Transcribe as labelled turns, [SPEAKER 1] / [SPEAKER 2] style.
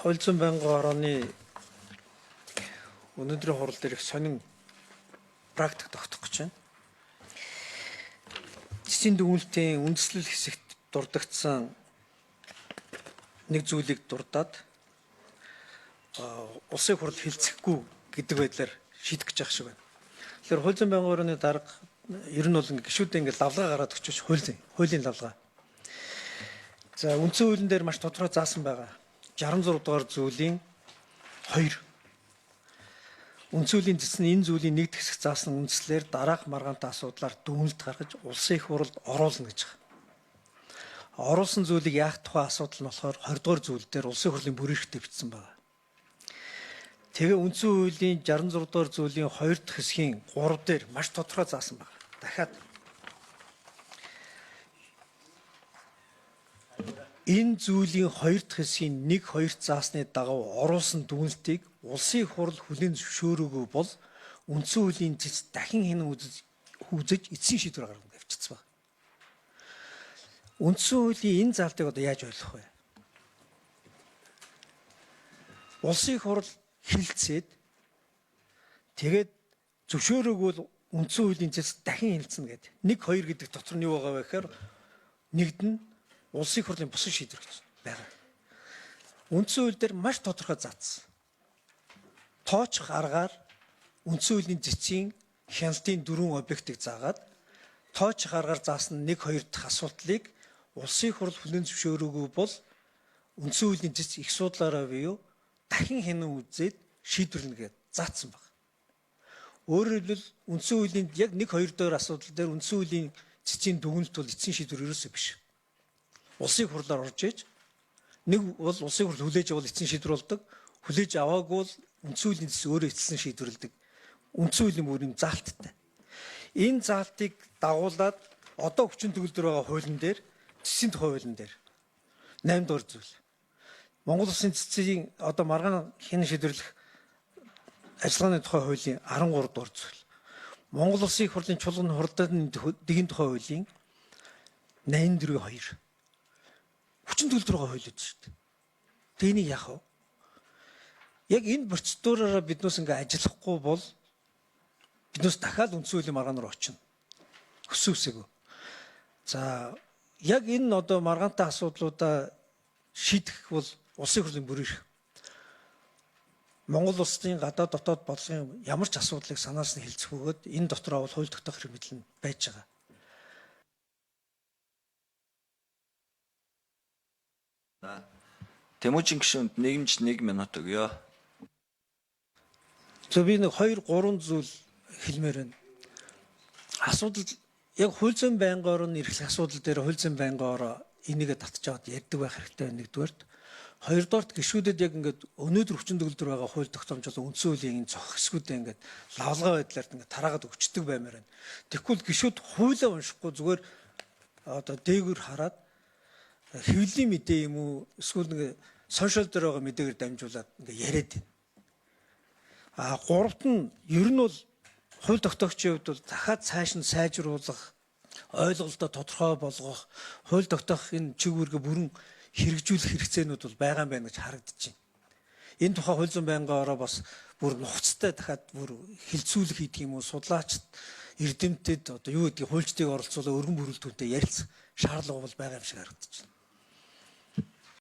[SPEAKER 1] Хууль зүйн байнгын орооны өнөөдрийн хурал дээр их сонин практик тогтох гэж байна. Цэцгийн дүгнэлтийн үндэслэл хэсэгт дурдгдсан нэг зүйлийг дурдаад улсын хурал хилцэхгүй гэдэг байдлаар шийдэх гэж байгаа шиг байна. Тэгэхээр хууль зүйн байнгын орооны дарга ер нь бол гишүүдээ ингээд лавлгаа гараад өчөж хуулийн лавлгаа. За үндсэн хуулийн дээр маш тодорхой заасан байгаа. 66 дугаар зүйлийн 2. Үндсэн хуулийн цэцэн энэ зүйлийн нэг хэсэг заасан үндслээр дараах маргаантай асуудлаар дүгнэлт гаргаж улсын их хурлд оруулна гэж байна. Оруулсан зүйлийг яах тухай асуудал нь болохоор 20 дугаар зүйл дээр улсын хурлын бүрэлдэхүүн бичсэн байна. Тэгээ үндсэн хуулийн 66 дугаар зүйлийн 2 дахь хэсгийн 3 дээр маш тодорхой заасан байна. Дахиад энэ зүйлийн 2 дахь хэсгийн 1-2 заасны дагуу оруулсан дүгнэлтийг улсын хурал хүлээн зөвшөөрөөгүй бол үндсэн хуулийн цэц дахин хянан үзэж эцсийн шийдвэр гаргана гэж бичсэн байна. Үндсэн хуулийн энэ заалтыг одоо яаж ойлгох вэ? Улсын хурал хэлэлцээд тэгээд зөвшөөрөөгүй бол үндсэн хуулийн цэц дахин хэлэлцэнэ гэдэг. 1-2 гэдэг дотор нь юу байгаа вэ гэхээр нэгд нь улсын хурлын бусад шийдвэр гэж байгаа. Үндсэн хууль дээр маш тодорхой заасан. Тооцох аргаар үндсэн хуулийн цэцгийн хяналтын 4 объектыг заагаад тооцох аргаар заасан 1-2 дахь асуудлыг улсын хурал хүлээн зөвшөөрөөгүй бол үндсэн хуулийн цэц их судлаараа буюу дахин хянан үзээд шийдвэрлэнэ гэж заасан байна. Өөрөөр хэлбэл үндсэн хуулийн яг 1-2 дахь асуудал дээр үндсэн хуулийн цэцгийн дүгнэлт бол эцсийн шийдвэр ерөөсөө биш. Улсын хурлаар орж иж нэг бол улсын хурл хүлээж авал эцсийн шийдвэр болдог. Хүлээж аваагүй бол үндсэн хуулийн цэц өөрөө эцсийн шийдвэрлэдэг. Үндсэн хуулийн бүрийн заалттай. Энэ заалтыг дагуулад одоо хүчин төгөлдөр байгаа хуулийн дээр цэцгийн тухай хуулийн дээр 8 дугаар зүйл. Монгол Улсын цэцгийн одоо маргаан хянан шийдвэрлэх ажиллагааны тухай хуулийн 13 дугаар зүйл. Монгол Улсын их хурлын чуулганы хуралдааны дэгийн тухай хуулийн 84-2. Хүчин төгөлдөр байгаа хууль шүү дээ. Тэнийг яах вэ? Яг энэ процедураараа биднээс ингээ ажиллахгүй бол биднээс дахиад үндсэн хуулийн маргаан руу очино. Хүсвэсээгөө. За яг энэ одоо маргаантай асуудлуудаа шийдэх бол улсын хурлын бүрэлдэхүүн. Монгол улсын гадаад дотоод бодлогын ямар ч асуудлыг санаас нь хэлцэх бөгөөд энэ дотроо бол хууль тогтоох хэрэг мэдэл нь байж байгаа.
[SPEAKER 2] Тэмүүжин гишүүнд нийгэмч 1 минут өгье.
[SPEAKER 1] За би нэг 2-3 зүйл хэлмээр байна. Асуудал яг хууль зүйн байнгын орооны эрхлэх асуудал дээр хууль зүйн байнгын ороо энийгээ татж аваад ярьдаг байх хэрэгтэй байна нэгдүгээрт. Хоёрдугаарт гишүүдэд яг ингээд өнөөдөр хүчин төгөлдөр байгаа хууль тогтоомж болон үндсэн хуулийн цох хэсгүүдээ ингээд лавлгаа байдлаар ингээд тараагаад өгчдөг баймаар байна. Тэгвэл гишүүд хуулиа уншихгүй зүгээр одоо дээгүүр хараад хэвлэлийн мэдээ юм уу эсвэл нэг сошиал дээр байгаа мэдээгээр дамжуулаад ингээ яриад байна. Гуравт нь ер нь бол хууль тогтоогчийн хувьд бол дахиад цааш нь сайжруулах, ойлголтоо тодорхой болгох, хууль тогтоох энэ чиг үүргээ бүрэн хэрэгжүүлэх хэрэгцээнүүд бол байгаа юм байна гэж харагдаж байна. Энэ тухай хууль зүйн байнгын ороо бас бүр нухацтай дахиад бүр хилцүүлэх хийдэг юм уу, судлаачд эрдэмтэд одоо юу гэдгийг хуульчдыг оролцуулаад өргөн бүрэлдэхүүнтэй ярилцах шаардлага бол байгаа юм шиг харагдаж байна.